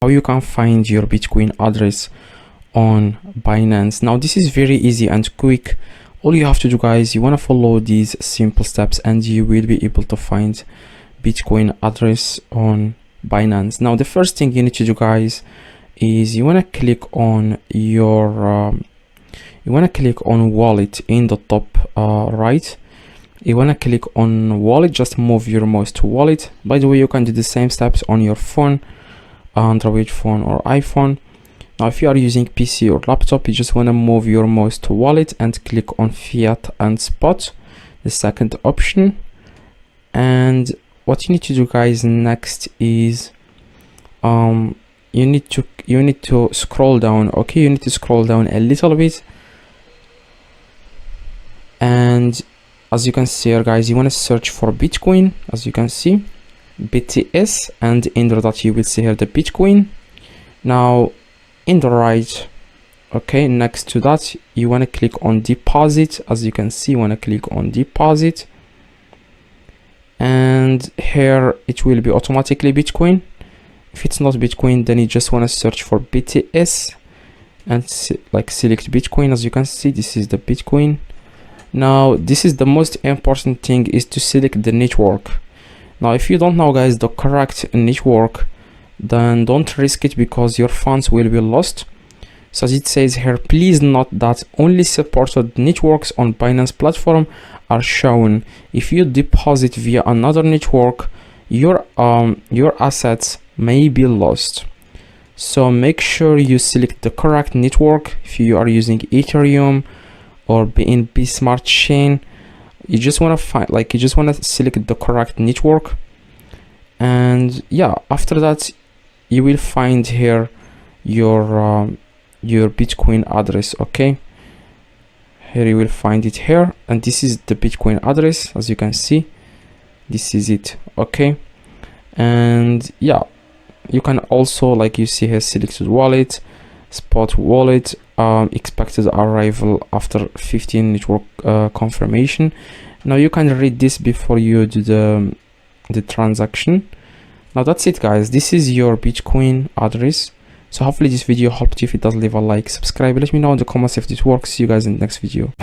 how you can find your Bitcoin address on Binance. Now this is very easy and quick. All you have to do, guys, you want to follow these simple steps and you will be able to find Bitcoin address on Binance. Now the first thing you need to do, guys, is you want to click on your wallet in the top right. You want to click on wallet, just move your mouse to wallet. By the way, you can do the same steps on your phone, Android phone or iPhone. Now if you are using PC or laptop, you just want to move your mouse to wallet and click on fiat and spot, the second option. And what you need to do, guys, next is you need to scroll down. Okay, you need to scroll down a little bit, and as you can see here, guys, you want to search for Bitcoin. As you can see, BTS, and in that you will see here the Bitcoin. Now in the right, okay, next to that you want to click on deposit. As you can see, you want to click on deposit, and here it will be automatically Bitcoin. If it's not Bitcoin, then you just want to search for BTS and select Bitcoin. As you can see, this is the Bitcoin. Now this is the most important thing, is to select the network. Now if you don't know, guys, the correct network, then don't risk it because your funds will be lost. So as it says here, please note that only supported networks on Binance platform are shown. If you deposit via another network, your assets may be lost. So make sure you select the correct network. If you are using Ethereum or BNB Smart Chain, you just want to select the correct network. And yeah, after that you will find here your Bitcoin address. Okay, here you will find it here, and this is the Bitcoin address. As you can see, this is it. Okay, and yeah, you can also, like you see here, selected wallet, spot wallet, expected arrival after 15 network confirmation. Now you can read this before you do the transaction. Now that's it, guys. This is your Bitcoin address. So hopefully this video helped you. If it does, leave a like, subscribe, let me know in the comments if this works. See you guys in the next video.